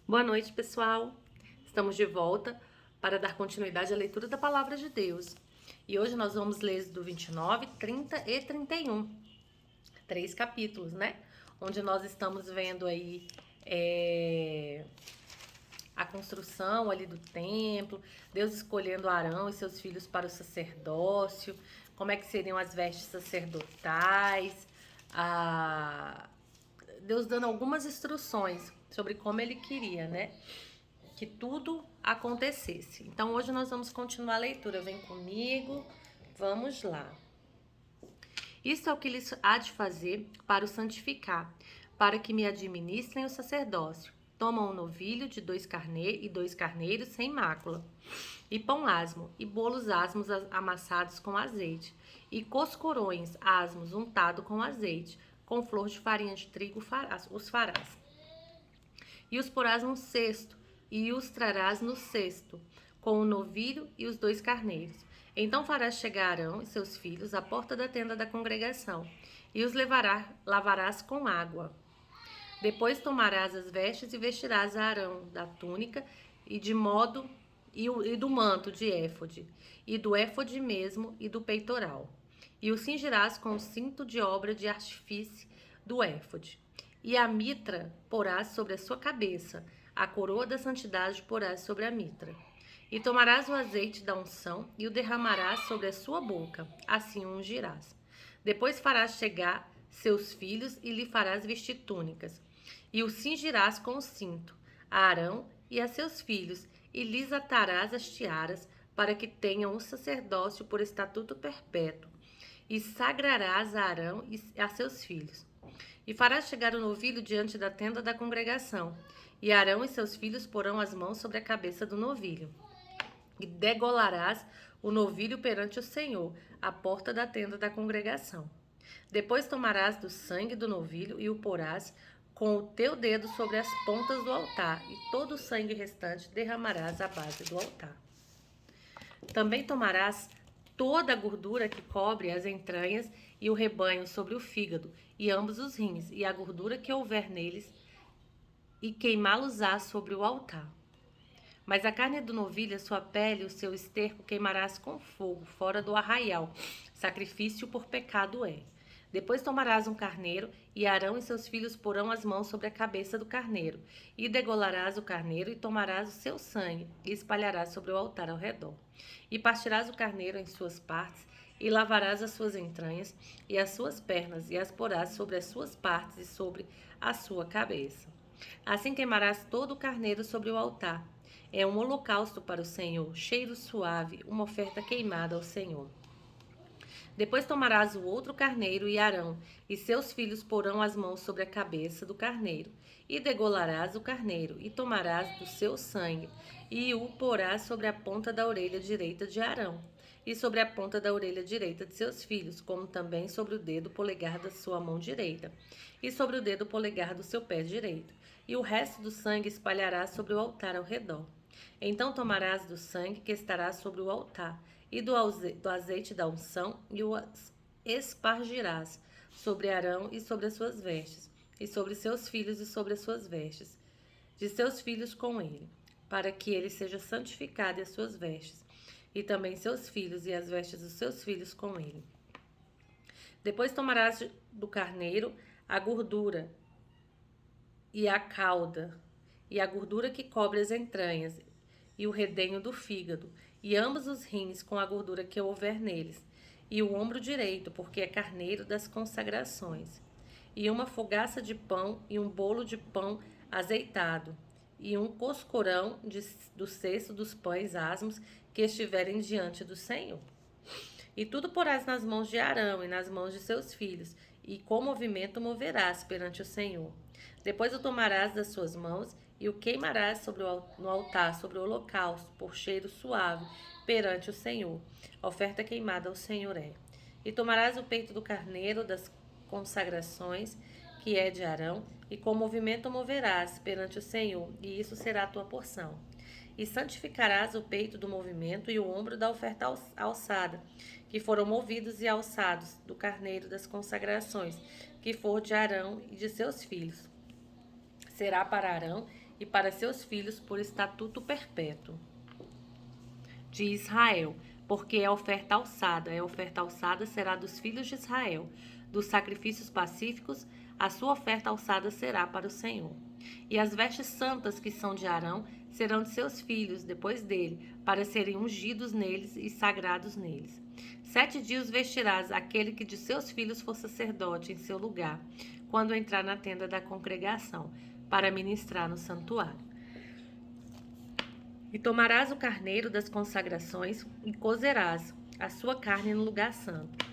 Boa noite, pessoal. Estamos de volta para dar continuidade à leitura da Palavra de Deus. E hoje nós vamos ler do 29, 30 e 31. 3 capítulos, né? Onde nós estamos vendo aí a construção ali do templo, Deus escolhendo Arão e seus filhos para o sacerdócio, como é que seriam as vestes sacerdotais, Deus dando algumas instruções sobre como ele queria, né? Que tudo acontecesse. Então hoje nós vamos continuar a leitura. Vem comigo, vamos lá. Isto é o que lhes há de fazer para o santificar, para que me administrem o sacerdócio. Tomam um novilho de dois carneiros sem mácula, e pão asmo, e bolos asmos amassados com azeite, e coscorões asmos untado com azeite, com flor de farinha de trigo os farás. E os porás num cesto, e os trarás no cesto, com o novilho e os dois carneiros. Então farás chegar Arão e seus filhos à porta da tenda da congregação, e os lavarás com água. Depois tomarás as vestes e vestirás a Arão da túnica e do manto de éfode, e do éfode mesmo e do peitoral. E o cingirás com o cinto de obra de artifício do éfode. E a mitra porás sobre a sua cabeça, a coroa da santidade porás sobre a mitra. E tomarás o azeite da unção e o derramarás sobre a sua boca, assim o ungirás. Depois farás chegar seus filhos e lhe farás vestir túnicas. E o cingirás com o cinto, a Arão e a seus filhos, e lhes atarás as tiaras, para que tenham o sacerdócio por estatuto perpétuo. E sagrarás a Arão e a seus filhos. E farás chegar o novilho diante da tenda da congregação, e Arão e seus filhos porão as mãos sobre a cabeça do novilho. E degolarás o novilho perante o Senhor, à porta da tenda da congregação. Depois tomarás do sangue do novilho e o porás com o teu dedo sobre as pontas do altar, e todo o sangue restante derramarás à base do altar. Também tomarás toda a gordura que cobre as entranhas e o rebanho sobre o fígado, e ambos os rins, e a gordura que houver neles, e queimá-los-á sobre o altar. Mas a carne do novilho, a sua pele e o seu esterco queimarás com fogo, fora do arraial. Sacrifício por pecado é. Depois tomarás um carneiro, e Arão e seus filhos porão as mãos sobre a cabeça do carneiro. E degolarás o carneiro, e tomarás o seu sangue, e espalharás sobre o altar ao redor. E partirás o carneiro em suas partes, e lavarás as suas entranhas, e as suas pernas, e as porás sobre as suas partes e sobre a sua cabeça. Assim queimarás todo o carneiro sobre o altar. É um holocausto para o Senhor, cheiro suave, uma oferta queimada ao Senhor. Depois tomarás o outro carneiro e Arão, e seus filhos porão as mãos sobre a cabeça do carneiro, e degolarás o carneiro, e tomarás do seu sangue, e o porás sobre a ponta da orelha direita de Arão, e sobre a ponta da orelha direita de seus filhos, como também sobre o dedo polegar da sua mão direita, e sobre o dedo polegar do seu pé direito, e o resto do sangue espalharás sobre o altar ao redor. Então tomarás do sangue que estará sobre o altar, e do azeite da unção, e o espargirás sobre Arão e sobre as suas vestes, e sobre seus filhos e sobre as suas vestes, de seus filhos com ele, para que ele seja santificado e as suas vestes, e também seus filhos e as vestes dos seus filhos com ele. Depois tomarás do carneiro a gordura e a cauda, e a gordura que cobre as entranhas, e o redenho do fígado, e ambos os rins com a gordura que houver neles, e o ombro direito, porque é carneiro das consagrações, e uma fogaça de pão, e um bolo de pão azeitado, e um coscorão do cesto dos pães asmos que estiverem diante do Senhor. E tudo porás nas mãos de Arão e nas mãos de seus filhos, e com movimento moverás perante o Senhor. Depois o tomarás das suas mãos e o queimarás no altar sobre o holocausto, por cheiro suave, perante o Senhor. Oferta queimada ao Senhor é. E tomarás o peito do carneiro das consagrações, que é de Arão, e com movimento moverás perante o Senhor, e isso será a tua porção. E santificarás o peito do movimento e o ombro da oferta alçada, que foram movidos e alçados do carneiro das consagrações, que for de Arão e de seus filhos. Será para Arão e para seus filhos por estatuto perpétuo. De Israel, porque é oferta alçada. A oferta alçada será dos filhos de Israel. Dos sacrifícios pacíficos, a sua oferta alçada será para o Senhor. E as vestes santas que são de Arão serão de seus filhos, depois dele, para serem ungidos neles e sagrados neles. 7 dias vestirás aquele que de seus filhos for sacerdote em seu lugar, quando entrar na tenda da congregação, para ministrar no santuário. E tomarás o carneiro das consagrações e cozerás a sua carne no lugar santo.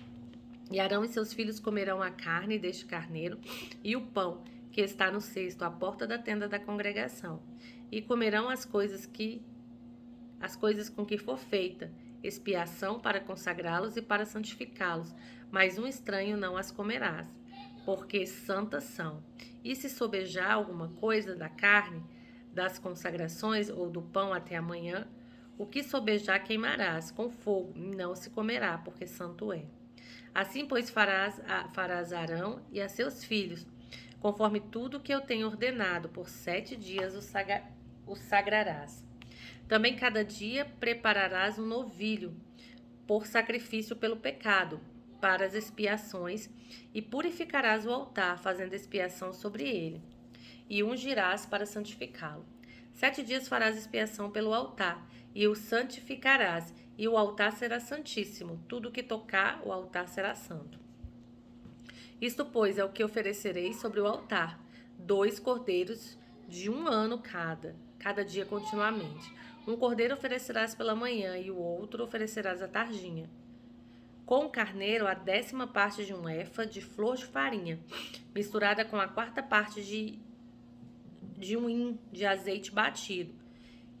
E Arão e seus filhos comerão a carne deste carneiro e o pão que está no cesto à porta da tenda da congregação. E comerão as coisas com que for feita expiação para consagrá-los e para santificá-los, mas um estranho não as comerás, porque santas são. E se sobejar alguma coisa da carne, das consagrações ou do pão até amanhã, o que sobejar queimarás com fogo, e não se comerá, porque santo é. Assim, pois, farás a Arão e a seus filhos, conforme tudo que eu tenho ordenado, por 7 dias o sagrarás. Também cada dia prepararás um novilho, por sacrifício pelo pecado, para as expiações, e purificarás o altar, fazendo expiação sobre ele, e ungirás para santificá-lo. 7 dias farás expiação pelo altar, e o santificarás, e o altar será santíssimo. Tudo que tocar o altar será santo. Isto, pois, é o que oferecereis sobre o altar: 2 cordeiros de 1 ano cada dia continuamente. Um cordeiro oferecerás pela manhã, e o outro oferecerás à tardinha. Com o carneiro, a 10ª parte de um efa de flor de farinha, misturada com a 4ª parte de um hin de azeite batido,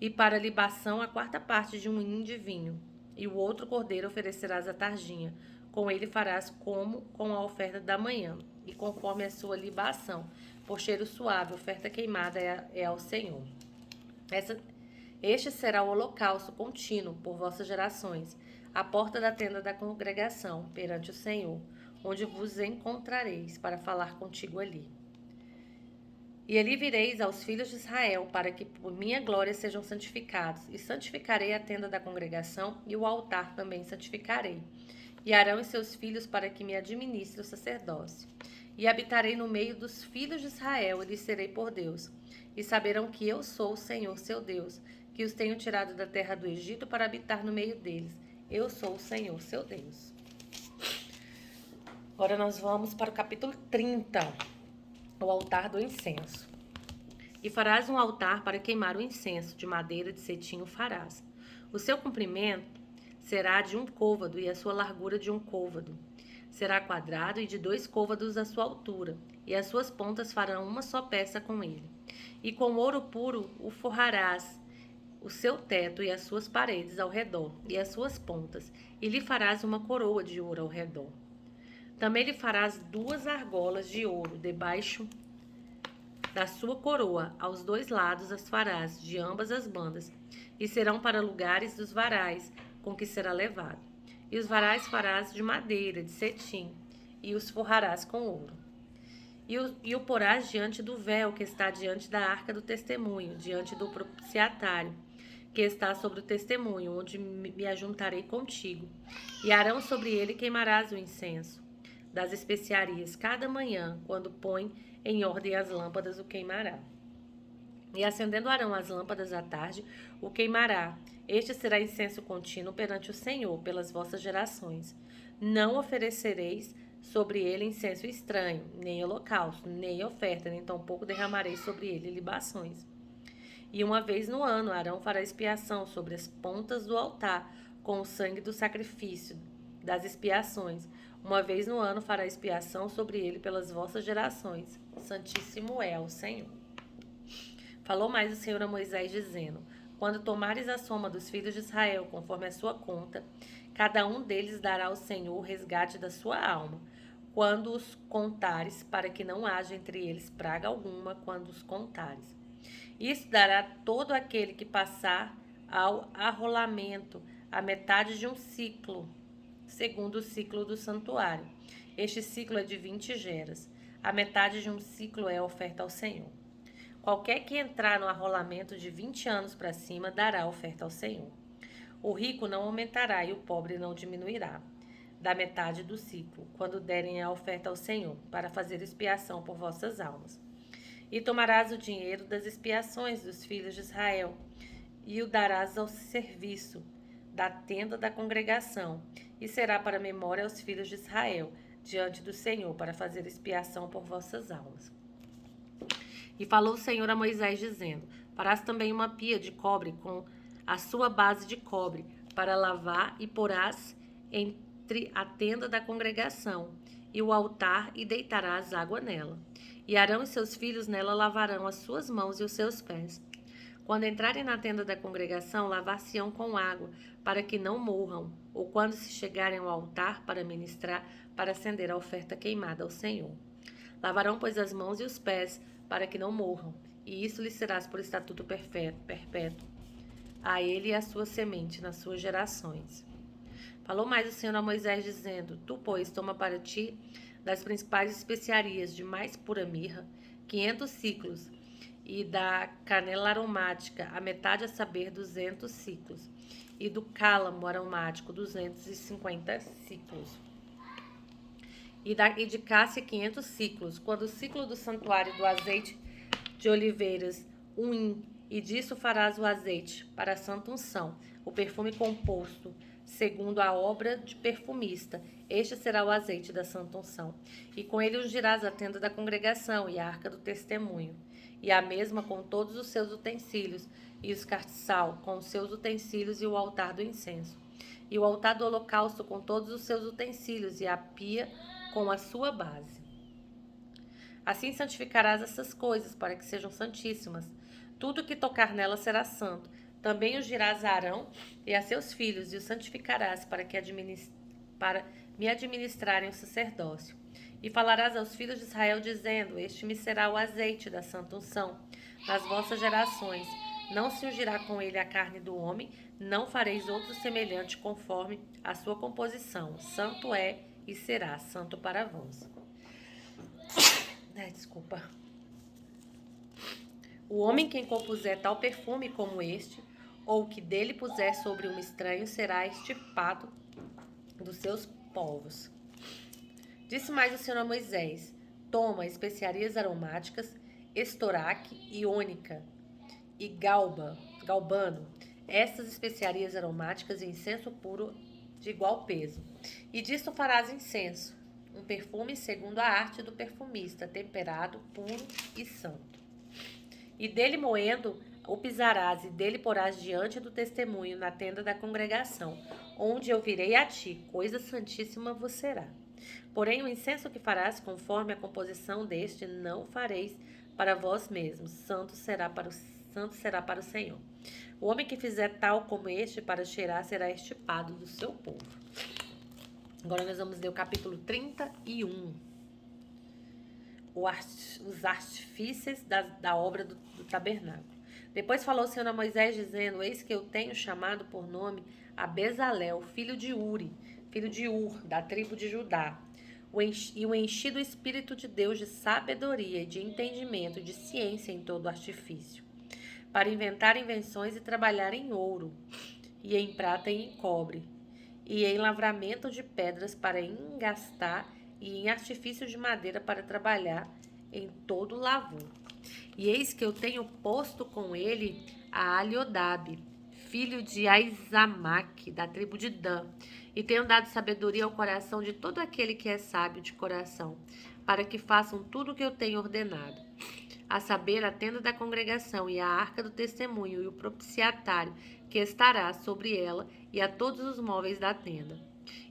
e para libação a 4ª parte de um hin de vinho. E o outro cordeiro oferecerás à tardinha. Com ele farás como com a oferta da manhã, e conforme a sua libação, por cheiro suave, oferta queimada é ao Senhor. Este será o holocausto contínuo por vossas gerações, à porta da tenda da congregação, perante o Senhor, onde vos encontrareis para falar contigo ali. E ali vireis aos filhos de Israel, para que por minha glória sejam santificados. E santificarei a tenda da congregação, e o altar também santificarei. E Arão e seus filhos, para que me administre o sacerdócio. E habitarei no meio dos filhos de Israel, e lhes serei por Deus. E saberão que eu sou o Senhor, seu Deus, que os tenho tirado da terra do Egito para habitar no meio deles. Eu sou o Senhor, seu Deus. Agora nós vamos para o capítulo 30. O altar do incenso. E farás um altar para queimar o incenso, de madeira de cetim o farás. O seu comprimento será de 1 côvado e a sua largura de 1 côvado. Será quadrado e de 2 côvados a sua altura, e as suas pontas farão uma só peça com ele. E com ouro puro o forrarás, o seu teto e as suas paredes ao redor, e as suas pontas, e lhe farás uma coroa de ouro ao redor. Também lhe farás 2 argolas de ouro debaixo da sua coroa, aos 2 lados as farás, de ambas as bandas, e serão para lugares dos varais com que será levado. E os varais de madeira, de cetim, e os forrarás com ouro. E o porás diante do véu que está diante da arca do testemunho, diante do propiciatário, que está sobre o testemunho, onde me ajuntarei contigo. E Arão sobre ele queimarás o incenso das especiarias cada manhã, quando põe em ordem as lâmpadas, o queimará. E acendendo Arão as lâmpadas à tarde, o queimará. Este será incenso contínuo perante o Senhor, pelas vossas gerações. Não oferecereis sobre ele incenso estranho, nem holocausto, nem oferta, nem tampouco derramareis sobre ele libações. E uma vez no ano, Arão fará expiação sobre as pontas do altar, com o sangue do sacrifício, das expiações. Uma vez no ano fará expiação sobre ele pelas vossas gerações. Santíssimo é o Senhor. Falou mais o Senhor a Moisés, dizendo: quando tomares a soma dos filhos de Israel, conforme a sua conta, cada um deles dará ao Senhor o resgate da sua alma, quando os contares, para que não haja entre eles praga alguma quando os contares. Isso dará todo aquele que passar ao arrolamento a metade de um ciclo, segundo o ciclo do santuário. Este ciclo é de 20 geras. A metade de um ciclo é oferta ao Senhor. Qualquer que entrar no arrolamento de 20 anos para cima dará oferta ao Senhor. O rico não aumentará e o pobre não diminuirá da metade do ciclo, quando derem a oferta ao Senhor, para fazer expiação por vossas almas. E tomarás o dinheiro das expiações dos filhos de Israel, e o darás ao serviço da tenda da congregação, e será para memória aos filhos de Israel, diante do Senhor, para fazer expiação por vossas almas. E falou o Senhor a Moisés, dizendo: farás também uma pia de cobre com a sua base de cobre, para lavar, e porás entre a tenda da congregação e o altar, e deitarás água nela. E Arão e seus filhos nela lavarão as suas mãos e os seus pés. Quando entrarem na tenda da congregação, lavar-se-ão com água, para que não morram, ou quando se chegarem ao altar para ministrar, para acender a oferta queimada ao Senhor. Lavarão, pois, as mãos e os pés, para que não morram, e isso lhes será por estatuto perpétuo, a ele e à sua semente nas suas gerações. Falou mais o Senhor a Moisés, dizendo: tu, pois, toma para ti das principais especiarias de mais pura mirra, 500 ciclos, e da canela aromática, a metade, a saber, 200 ciclos, e do cálamo aromático, 250 ciclos, e de cássia, 500 ciclos, quando o ciclo do santuário do azeite de oliveiras, 1 hin, e disso farás o azeite para a santa unção, o perfume composto, segundo a obra de perfumista. Este será o azeite da santa unção. E com ele ungirás a tenda da congregação e a arca do testemunho, e a mesma com todos os seus utensílios, e os castiçal com os seus utensílios, e o altar do incenso, e o altar do holocausto com todos os seus utensílios, e a pia com a sua base. Assim santificarás essas coisas, para que sejam santíssimas. Tudo que tocar nela será santo. Também ungirás a Arão e a seus filhos, e os santificarás, para me administrarem o sacerdócio. E falarás aos filhos de Israel, dizendo: este me será o azeite da santa unção nas vossas gerações. Não se ungirá com ele a carne do homem, não fareis outro semelhante conforme a sua composição. Santo é e será santo para vós. Desculpa. O homem quem compuser tal perfume como este, ou que dele puser sobre um estranho, será extirpado dos seus povos. Disse mais o Senhor a Moisés: toma especiarias aromáticas, estoraque, iônica e galbano, estas especiarias aromáticas e incenso puro de igual peso. E disto farás incenso, um perfume segundo a arte do perfumista, temperado, puro e santo. E dele moendo o pisarás, e dele porás diante do testemunho na tenda da congregação, onde eu virei a ti, coisa santíssima vos será. Porém, o incenso que farás conforme a composição deste, não fareis para vós mesmos, santo será para o Senhor. O homem que fizer tal como este para cheirar será extirpado do seu povo. Agora nós vamos ler o capítulo 31. Os artifícios da obra do tabernáculo. Depois falou o Senhor a Moisés, dizendo: eis que eu tenho chamado por nome a Bezalel, filho de Ur, da tribo de Judá, e o enchi do Espírito de Deus de sabedoria, de entendimento, de ciência em todo artifício, para inventar invenções e trabalhar em ouro, e em prata e em cobre, e em lavramento de pedras para engastar, e em artifício de madeira para trabalhar em todo lavor. E eis que eu tenho posto com ele a Aliodabe, filho de Aizamaque, da tribo de Dan, e tenho dado sabedoria ao coração de todo aquele que é sábio de coração, para que façam tudo o que eu tenho ordenado, a saber, a tenda da congregação e a arca do testemunho e o propiciatário que estará sobre ela, e a todos os móveis da tenda,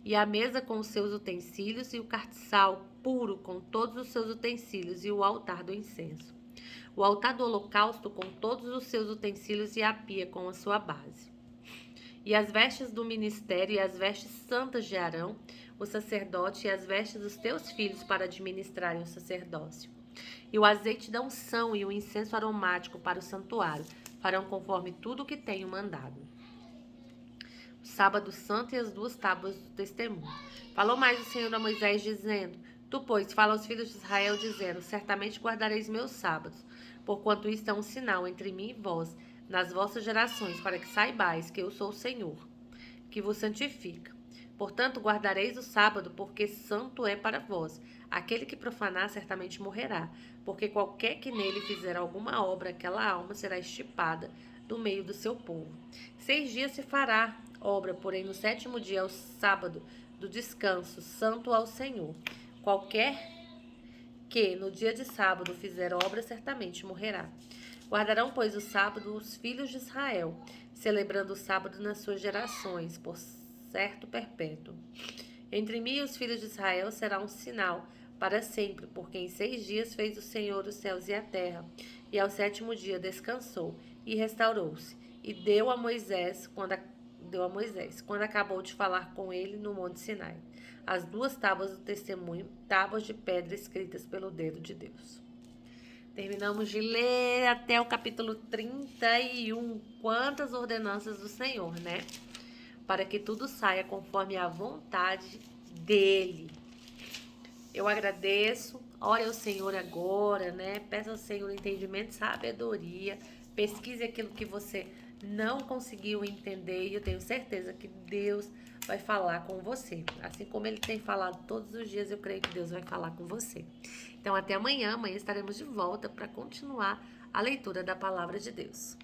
e a mesa com os seus utensílios, e o castiçal puro com todos os seus utensílios, e o altar do incenso, o altar do holocausto com todos os seus utensílios, e a pia com a sua base, e as vestes do ministério, e as vestes santas de Arão, o sacerdote, e as vestes dos teus filhos para administrarem o sacerdócio, e o azeite da unção e o incenso aromático para o santuário, farão conforme tudo o que tenho mandado. O sábado santo e as 2 tábuas do testemunho. Falou mais o Senhor a Moisés, dizendo: tu, pois, fala aos filhos de Israel, dizendo: certamente guardareis meus sábados, porquanto isto é um sinal entre mim e vós, nas vossas gerações, para que saibais que eu sou o Senhor, que vos santifica. Portanto, guardareis o sábado, porque santo é para vós. Aquele que profanar certamente morrerá, porque qualquer que nele fizer alguma obra, aquela alma será extirpada do meio do seu povo. 6 dias se fará obra, porém no 7º dia é o sábado do descanso, santo ao Senhor. Qualquer que no dia de sábado fizer obra, certamente morrerá. Guardarão, pois, o sábado os filhos de Israel, celebrando o sábado nas suas gerações, por certo perpétuo. Entre mim e os filhos de Israel será um sinal para sempre, porque em 6 dias fez o Senhor os céus e a terra, e ao 7º dia descansou e restaurou-se, e deu a Moisés, quando acabou de falar com ele no Monte Sinai, as 2 tábuas do testemunho, tábuas de pedra escritas pelo dedo de Deus. Terminamos de ler até o capítulo 31. Quantas ordenanças do Senhor, né? Para que tudo saia conforme a vontade dele. Eu agradeço. Ore ao Senhor agora, né? Peça ao Senhor entendimento e sabedoria. Pesquise aquilo que você não conseguiu entender. E eu tenho certeza que Deus vai falar com você. Assim como Ele tem falado todos os dias, eu creio que Deus vai falar com você. Então, até amanhã. Amanhã estaremos de volta para continuar a leitura da Palavra de Deus.